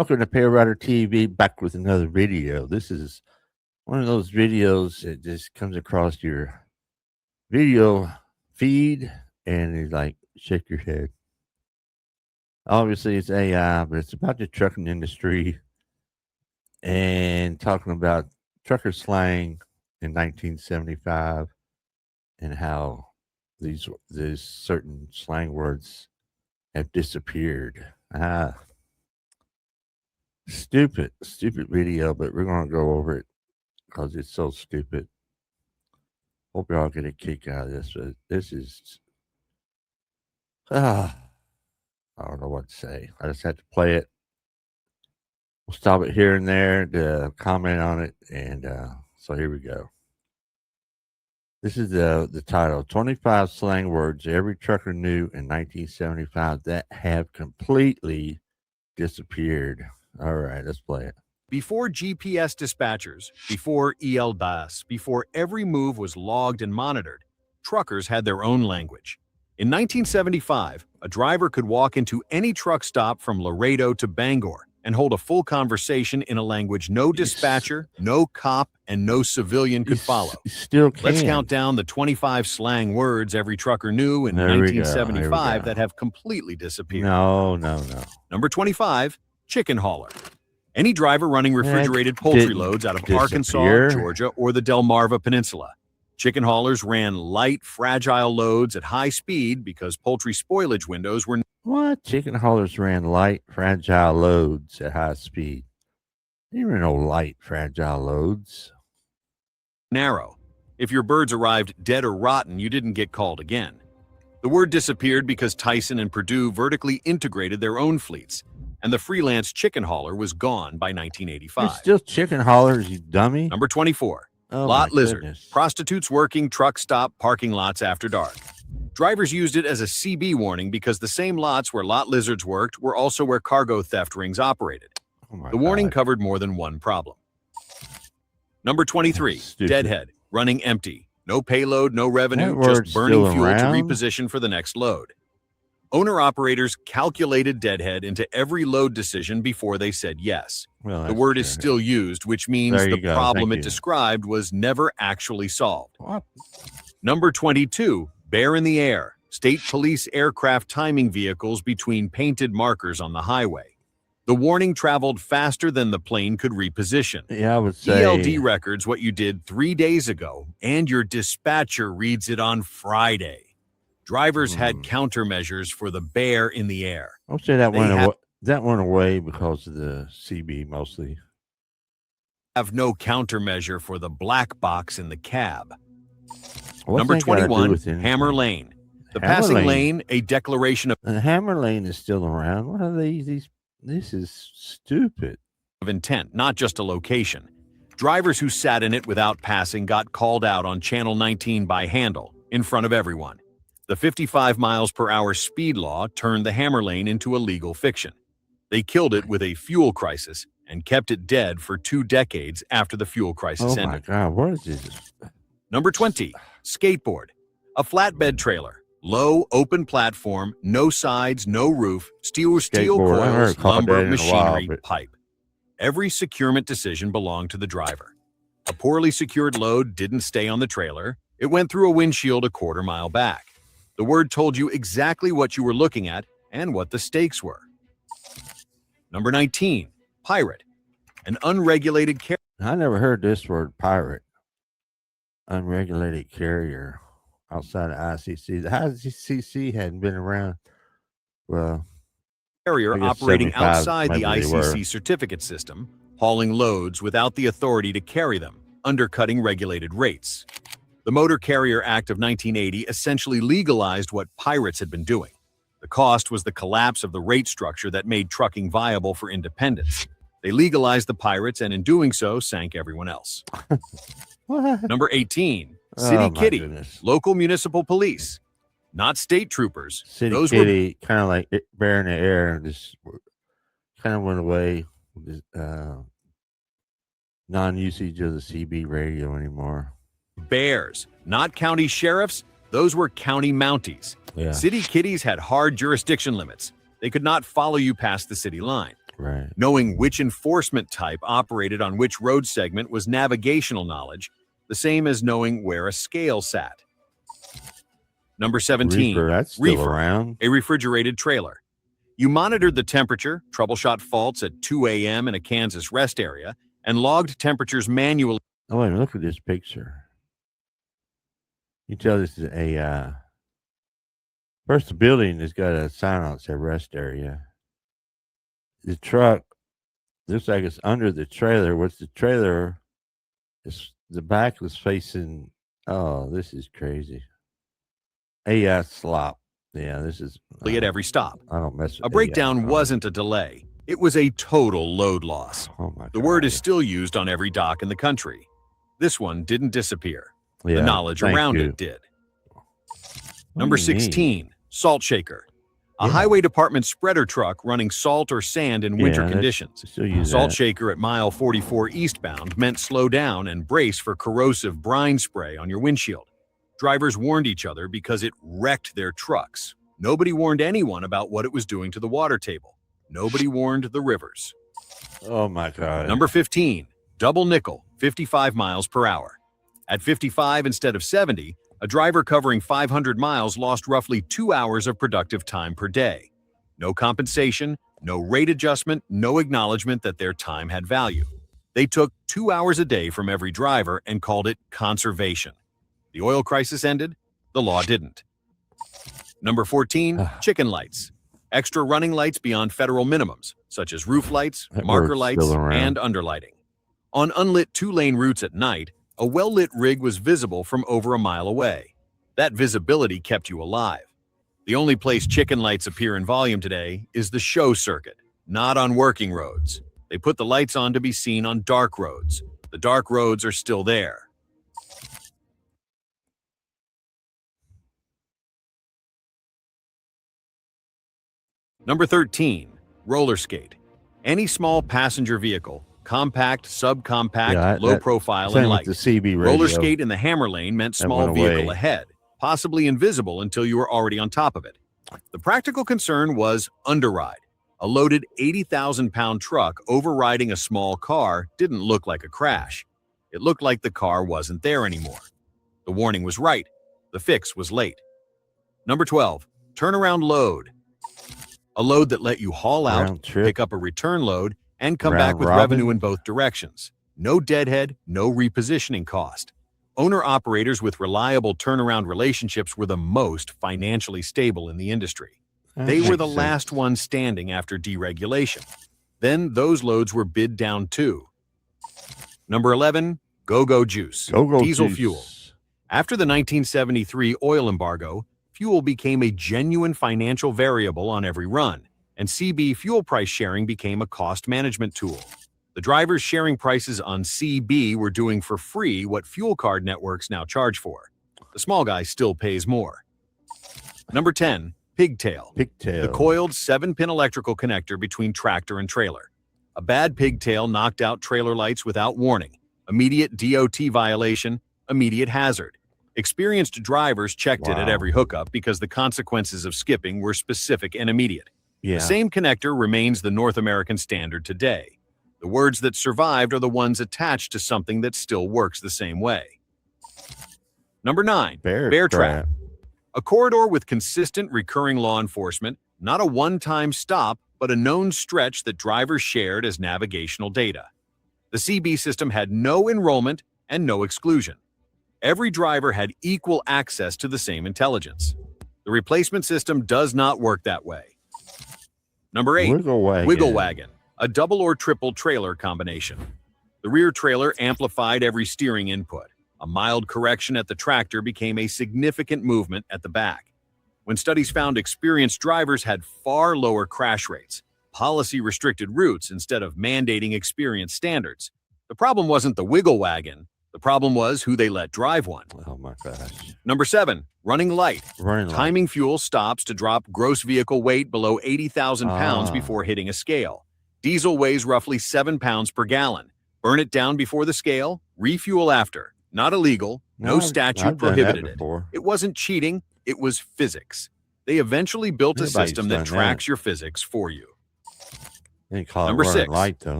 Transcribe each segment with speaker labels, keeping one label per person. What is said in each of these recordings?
Speaker 1: Welcome to PaleriderTV, back with another video. This is one of those videos that just comes across your video feed and you like shake your head. Obviously, it's AI, but it's about the trucking industry and talking about trucker slang in 1975 and how these certain slang words have disappeared. Stupid video, but we're going to go over it because it's so stupid. Hope y'all get a kick out of this. But this is, I don't know what to say. I just had to play it. We'll stop it here and there to comment on it. And so here we go. This is the title, 25 slang words every trucker knew in 1975 that have completely disappeared. All right, let's play it.
Speaker 2: Before GPS dispatchers, before ELDAS, before every move was logged and monitored, truckers had their own language. In 1975, a driver could walk into any truck stop from Laredo to Bangor and hold a full conversation in a language no dispatcher, no cop, and no civilian could follow.
Speaker 1: Still can.
Speaker 2: Let's count down the 25 slang words every trucker knew in 1975 that have completely disappeared.
Speaker 1: No.
Speaker 2: Number 25, chicken hauler. Any driver running refrigerated poultry loads out of Arkansas, Georgia, or the Delmarva Peninsula. Chicken haulers ran light, fragile loads at high speed because poultry spoilage windows were...
Speaker 1: What? Chicken haulers ran light, fragile loads at high speed. There were no light, fragile loads.
Speaker 2: Narrow. If your birds arrived dead or rotten, you didn't get called again. The word disappeared because Tyson and Purdue vertically integrated their own fleets, and the freelance chicken hauler was gone by 1985.
Speaker 1: There's still chicken haulers, you dummy.
Speaker 2: Number 24, lot lizard. Prostitutes working truck stop parking lots after dark. Drivers used it as a CB warning because the same lots where lot lizards worked were also where cargo theft rings operated. The warning covered more than one problem. Number 23, deadhead, running empty. No payload, no revenue, just burning fuel to reposition for the next load. Owner-operators calculated deadhead into every load decision before they said yes.
Speaker 1: Well,
Speaker 2: the word is still used, which means the problem it described was never actually solved.
Speaker 1: What?
Speaker 2: Number 22, bear in the air. State police aircraft timing vehicles between painted markers on the highway. The warning traveled faster than the plane could reposition.
Speaker 1: Yeah, I would say.
Speaker 2: ELD records what you did 3 days ago, and your dispatcher reads it on Friday. Drivers had countermeasures for the bear in the air.
Speaker 1: I'll say that went away because of the CB mostly.
Speaker 2: Have no countermeasure for the black box in the cab. Number 21, hammer lane. The passing lane, a declaration of...
Speaker 1: The hammer lane is still around. What are these? This is stupid.
Speaker 2: Of intent, not just a location. Drivers who sat in it without passing got called out on Channel 19 by Handel in front of everyone. The 55 miles per hour speed law turned the hammer lane into a legal fiction. They killed it with a fuel crisis and kept it dead for 2 decades after the fuel crisis ended.
Speaker 1: Oh my God, what is this?
Speaker 2: Number 20, skateboard. A flatbed trailer, low, open platform, no sides, no roof, steel coils, lumber, machinery, pipe. Every securement decision belonged to the driver. A poorly secured load didn't stay on the trailer. It went through a windshield a quarter mile back. The word told you exactly what you were looking at and what the stakes were. Number 19, pirate. An unregulated carrier.
Speaker 1: I never heard this word, pirate. Unregulated carrier outside of ICC. The ICC hadn't been around. Well,
Speaker 2: carrier operating outside the ICC certificate system, hauling loads without the authority to carry them, undercutting regulated rates. The Motor Carrier Act of 1980 essentially legalized what pirates had been doing. The cost was the collapse of the rate structure that made trucking viable for independence. They legalized the pirates and in doing so sank everyone else. Number 18, City Kitty, local municipal police, not state troopers.
Speaker 1: City Kitty, kind of like bear in the air, just kind of went away. Non-usage of the CB radio anymore.
Speaker 2: Bears, not county sheriffs, those were county mounties.
Speaker 1: Yeah.
Speaker 2: City kitties had hard jurisdiction limits. They could not follow you past the city line.
Speaker 1: Right.
Speaker 2: Knowing which enforcement type operated on which road segment was navigational knowledge, the same as knowing where a scale sat. Number 17,
Speaker 1: Reefer, that's still around.
Speaker 2: a refrigerated trailer. You monitored the temperature, troubleshot faults at 2 a.m. in a Kansas rest area, and logged temperatures manually.
Speaker 1: Oh, wait, look at this picture. You tell this is AI. First, the building has got a sign on that says rest area. The truck looks like it's under the trailer. What's the trailer? The back was facing. Oh, this is crazy. AI slop. Yeah, this is
Speaker 2: at every stop.
Speaker 1: I don't mess with
Speaker 2: A breakdown wasn't a delay. It was a total load loss.
Speaker 1: Oh my God.
Speaker 2: The word is still used on every dock in the country. This one didn't disappear.
Speaker 1: Yeah,
Speaker 2: the knowledge around it did. Number 16, salt shaker. A highway department spreader truck running salt or sand in winter conditions. Salt shaker at mile 44 eastbound meant slow down and brace for corrosive brine spray on your windshield. Drivers warned each other because it wrecked their trucks. Nobody warned anyone about what it was doing to the water table. Nobody warned the rivers.
Speaker 1: Oh my God.
Speaker 2: Number 15, double nickel, 55 miles per hour. At 55 instead of 70, a driver covering 500 miles lost roughly 2 hours of productive time per day. No compensation, no rate adjustment, no acknowledgement that their time had value. They took 2 hours a day from every driver and called it conservation. The oil crisis ended, the law didn't. Number 14, chicken lights. Extra running lights beyond federal minimums, such as roof lights, marker lights, and underlighting. On unlit 2-lane routes at night, a well-lit rig was visible from over a mile away. That visibility kept you alive. The only place chicken lights appear in volume today is the show circuit, not on working roads. They put the lights on to be seen on dark roads. The dark roads are still there. Number 13, roller skate. Any small passenger vehicle, compact, subcompact, low profile, and light. Roller skate in the hammer lane meant small vehicle ahead, possibly invisible until you were already on top of it. The practical concern was underride. A loaded 80,000-pound truck overriding a small car didn't look like a crash. It looked like the car wasn't there anymore. The warning was right. The fix was late. Number 12, turnaround load. A load that let you haul out, pick up a return load, and come back with revenue in both directions. No deadhead, no repositioning cost. Owner-operators with reliable turnaround relationships were the most financially stable in the industry. They were the last ones standing after deregulation. Then those loads were bid down too. Number 11, go-go juice, diesel fuel. After the 1973 oil embargo, fuel became a genuine financial variable on every run, and CB fuel price sharing became a cost management tool. The drivers sharing prices on CB were doing for free what fuel card networks now charge for. The small guy still pays more. Number 10, pigtail. The coiled 7-pin electrical connector between tractor and trailer. A bad pigtail knocked out trailer lights without warning. Immediate DOT violation, immediate hazard. Experienced drivers checked it at every hookup because the consequences of skipping were specific and immediate. The same connector remains the North American standard today. The words that survived are the ones attached to something that still works the same way. Number 9, bear trap. A corridor with consistent recurring law enforcement, not a one-time stop, but a known stretch that drivers shared as navigational data. The CB system had no enrollment and no exclusion. Every driver had equal access to the same intelligence. The replacement system does not work that way. Number 8, wiggle wagon, a double or triple trailer combination. The rear trailer amplified every steering input. A mild correction at the tractor became a significant movement at the back. When studies found experienced drivers had far lower crash rates, policy-restricted routes instead of mandating experience standards. The problem wasn't the wiggle wagon. The problem was who they let drive one.
Speaker 1: Oh my gosh.
Speaker 2: Number 7, running light. Timing fuel stops to drop gross vehicle weight below 80,000 pounds before hitting a scale. Diesel weighs roughly 7 pounds per gallon. Burn it down before the scale, refuel after. Not illegal, no statute prohibited it. It wasn't cheating, it was physics. They eventually built a system that tracks your physics for you. Number 6,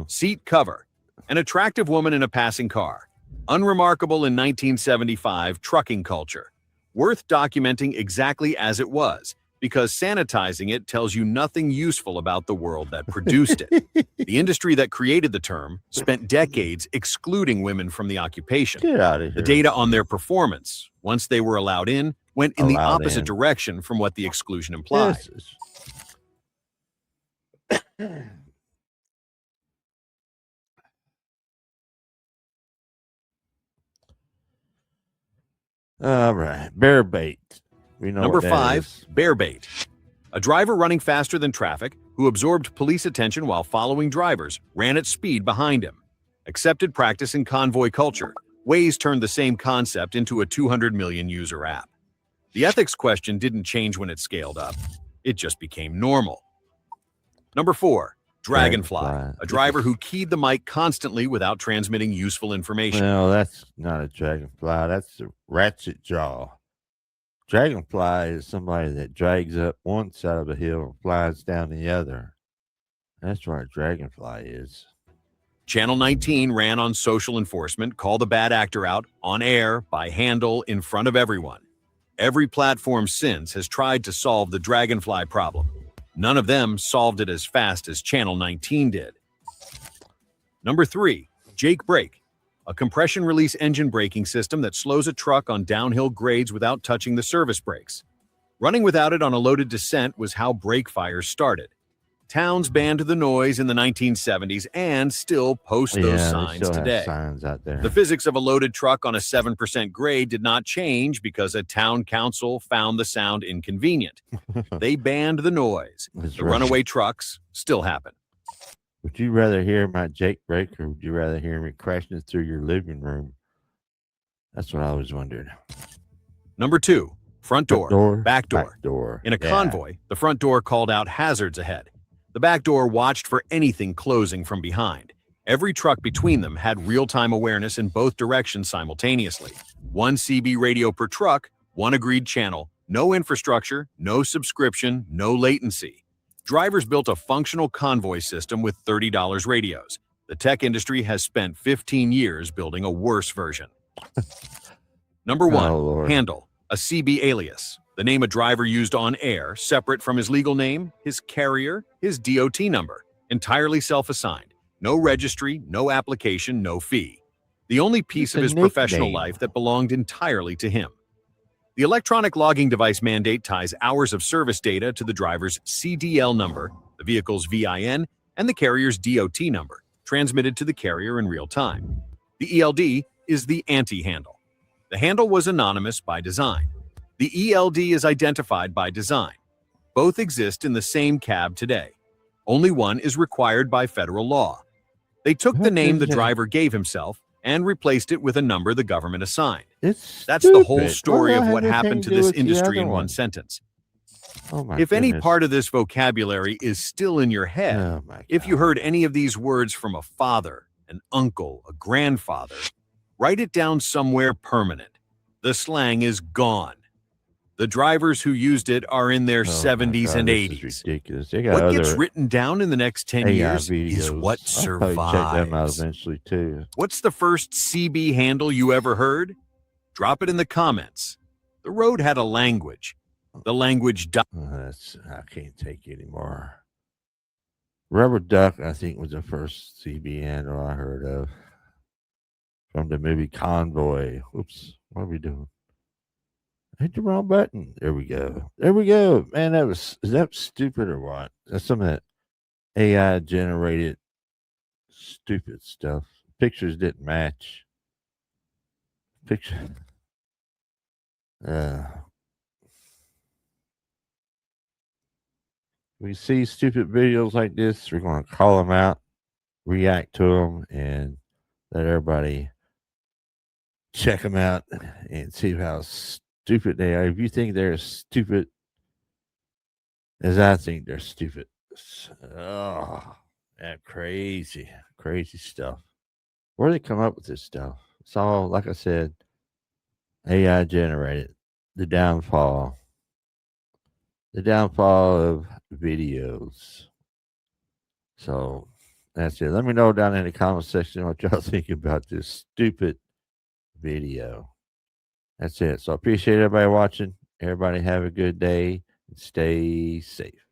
Speaker 2: seat cover. An attractive woman in a passing car. Unremarkable in 1975 trucking culture. Worth documenting exactly as it was, because sanitizing it tells you nothing useful about the world that produced it. The industry that created the term spent decades excluding women from the occupation.
Speaker 1: Get out of here.
Speaker 2: The data on their performance, once they were allowed in, went in the opposite direction from what the exclusion implied.
Speaker 1: Yes. All right, bear bait. We know
Speaker 2: Number 5, bear bait. A driver running faster than traffic, who absorbed police attention while following drivers, ran at speed behind him. Accepted practice in convoy culture, Waze turned the same concept into a 200 million user app. The ethics question didn't change when it scaled up. It just became normal. Number 4, Dragonfly. A driver who keyed the mic constantly without transmitting useful information.
Speaker 1: No, that's not a dragonfly. That's a ratchet jaw. Dragonfly is somebody that drags up one side of a hill and flies down the other. That's what a dragonfly is.
Speaker 2: Channel 19 ran on social enforcement, call the bad actor out, on air, by handle, in front of everyone. Every platform since has tried to solve the dragonfly problem. None of them solved it as fast as Channel 19 did. Number 3, Jake Brake. A compression release engine braking system that slows a truck on downhill grades without touching the service brakes. Running without it on a loaded descent was how brake fires started. Towns banned the noise in the 1970s and still post those signs today.
Speaker 1: Signs out there.
Speaker 2: The physics of a loaded truck on a 7% grade did not change because a town council found the sound inconvenient. They banned the noise. The runaway trucks still happen.
Speaker 1: Would you rather hear my Jake Brake, or would you rather hear me crashing through your living room? That's what I was wondering.
Speaker 2: Number 2, front door, back door.
Speaker 1: Back door.
Speaker 2: In a convoy, the front door called out hazards ahead. The back door watched for anything closing from behind. Every truck between them had real-time awareness in both directions simultaneously. 1 CB radio per truck, 1 agreed channel, no infrastructure, no subscription, no latency. Drivers built a functional convoy system with $30 radios. The tech industry has spent 15 years building a worse version. Number 1, handle, a CB alias. The name a driver used on air, separate from his legal name, his carrier, his DOT number, entirely self-assigned. No registry, no application, no fee. The only piece of his professional life that belonged entirely to him. The electronic logging device mandate ties hours of service data to the driver's CDL number, the vehicle's VIN, and the carrier's DOT number, transmitted to the carrier in real time. The ELD is the anti-handle. The handle was anonymous by design. The ELD is identified by design. Both exist in the same cab today. Only one is required by federal law. They took the name the driver gave himself and replaced it with a number the government assigned. That's the whole story of what happened to this industry in one sentence. If any part of this vocabulary is still in your head, if you heard any of these words from a father, an uncle, a grandfather, write it down somewhere permanent. The slang is gone. The drivers who used it are in their 70s and 80s.
Speaker 1: Ridiculous.
Speaker 2: What gets written down in the next 10 years is what survives.
Speaker 1: Check them out eventually too.
Speaker 2: What's the first CB handle you ever heard? Drop it in the comments. The road had a language. The language died.
Speaker 1: I can't take it anymore. Rubber Duck, I think, was the first CB handle I heard of. From the movie Convoy. Whoops, what are we doing? Hit the wrong button. There we go. There we go. Man, is that stupid or what? That's some of that AI generated stupid stuff. Pictures didn't match. We see stupid videos like this, we're going to call them out, react to them, and let everybody check them out and see how stupid they are. If you think they're as stupid as I think they're stupid. Oh, that crazy stuff. Where do they come up with this stuff? It's all, like I said, AI generated. The downfall of videos. So that's it. Let me know down in the comment section what y'all think about this stupid video. That's it. So I appreciate everybody watching. Everybody have a good day and stay safe.